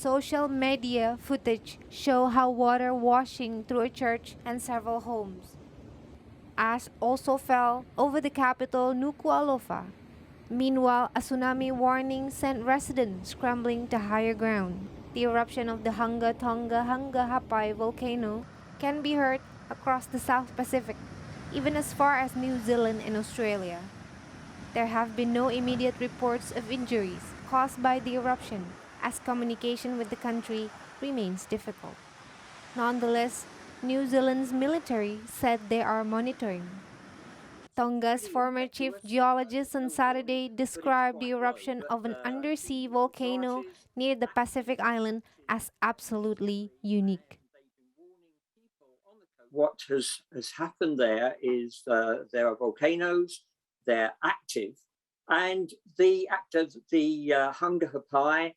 Social media footage show how water washing through a church and several homes. Ash also fell over the capital Nuku'alofa. Meanwhile, a tsunami warning sent residents scrambling to higher ground. The eruption of the Hunga Tonga-Hunga Ha'apai volcano can be heard across the South Pacific, even as far as New Zealand and Australia. There have been no immediate reports of injuries caused by the eruption, as communication with the country remains difficult. Nonetheless, New Zealand's military said they are monitoring. Tonga's former chief geologist on Saturday described the eruption of an undersea volcano near the Pacific island as absolutely unique. What has happened there is there are volcanoes, they're active, and the Hunga Ha'apai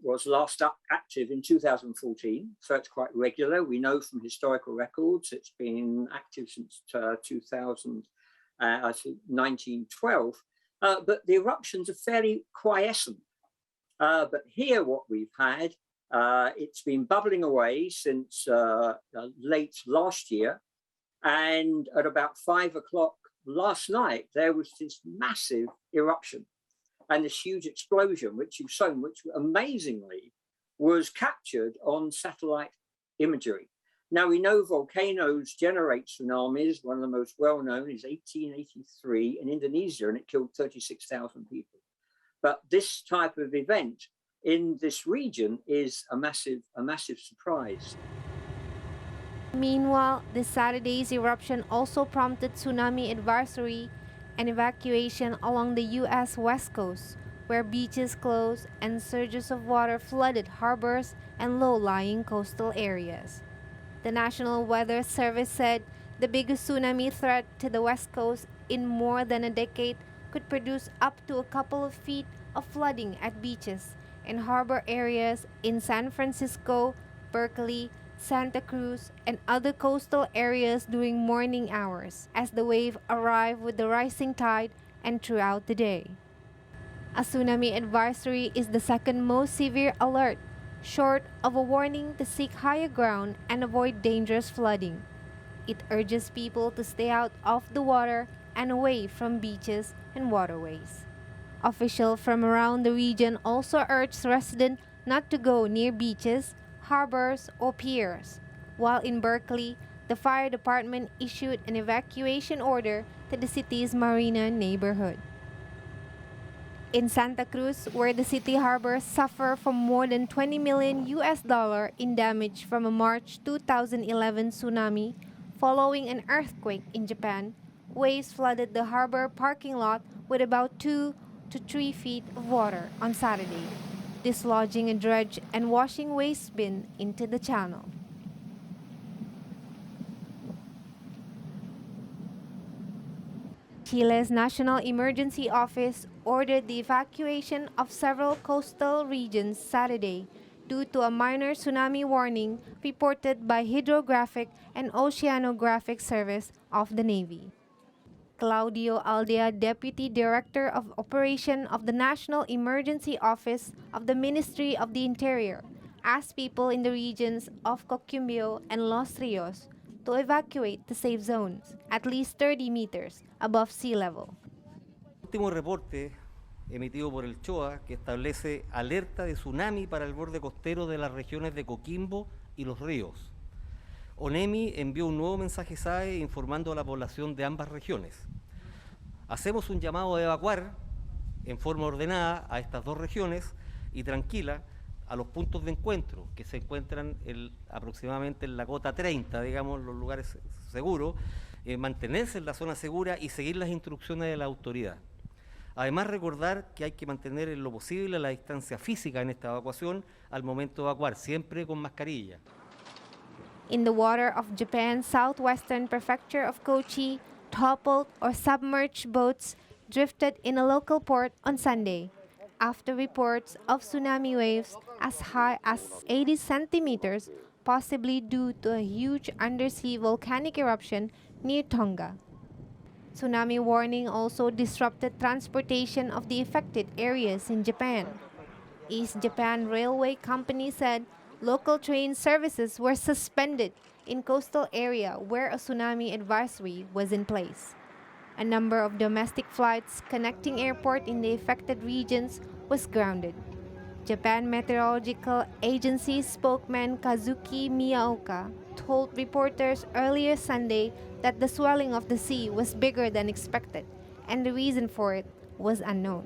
was last active in 2014, so it's quite regular. We know from historical records it's been active since 1912, but the eruptions are fairly quiescent. But here what we've had, it's been bubbling away since late last year, and at about 5 o'clock last night, there was this massive eruption and this huge explosion, which you've shown, which amazingly was captured on satellite imagery. Now, we know volcanoes generate tsunamis. One of the most well-known is 1883 in Indonesia, and it killed 36,000 people. But this type of event in this region is a massive surprise. Meanwhile, this Saturday's eruption also prompted tsunami advisory and evacuation along the U.S. West Coast, where beaches closed and surges of water flooded harbors and low-lying coastal areas. The National Weather Service said the biggest tsunami threat to the West Coast in more than a decade could produce up to a couple of feet of flooding at beaches and harbor areas in San Francisco, Berkeley, Santa Cruz, and other coastal areas during morning hours as the wave arrived with the rising tide and throughout the day. A tsunami advisory is the second most severe alert, short of a warning to seek higher ground and avoid dangerous flooding. It urges people to stay out of the water and away from beaches and waterways. Officials from around the region also urged residents not to go near beaches, harbors, or piers, while in Berkeley, the fire department issued an evacuation order to the city's marina neighborhood. In Santa Cruz, where the city harbor suffered from more than $20 million in damage from a March 2011 tsunami following an earthquake in Japan, waves flooded the harbor parking lot with about 2 to 3 feet of water on Saturday, dislodging a dredge and washing waste bin into the channel. Chile's National Emergency Office ordered the evacuation of several coastal regions Saturday due to a minor tsunami warning reported by Hydrographic and Oceanographic Service of the Navy. Claudio Aldea, Deputy Director of Operation of the National Emergency Office of the Ministry of the Interior, asked people in the regions of Coquimbo and Los Rios to evacuate to safe zones, at least 30 meters above sea level. Último reporte emitido por el CHOA que establece alerta de tsunami para el borde costero de las regiones de Coquimbo y Los Ríos. ONEMI envió un nuevo mensaje SAE informando a la población de ambas regiones. Hacemos un llamado a evacuar en forma ordenada a estas dos regiones y tranquila a los puntos de encuentro que se encuentran aproximadamente en la cota 30, digamos, los lugares seguros, mantenerse en la zona segura y seguir las instrucciones de la autoridad. Además, recordar que hay que mantener en lo posible la distancia física en esta evacuación al momento de evacuar, siempre con mascarilla. In the water of Japan's southwestern prefecture of Kochi, toppled or submerged boats drifted in a local port on Sunday, after reports of tsunami waves as high as 80 centimeters, possibly due to a huge undersea volcanic eruption near Tonga. Tsunami warning also disrupted transportation of the affected areas in Japan. East Japan Railway Company said local train services were suspended in coastal area where a tsunami advisory was in place. A number of domestic flights connecting airport in the affected regions was grounded. Japan Meteorological Agency spokesman Kazuki Miyaoka told reporters earlier Sunday that the swelling of the sea was bigger than expected and the reason for it was unknown.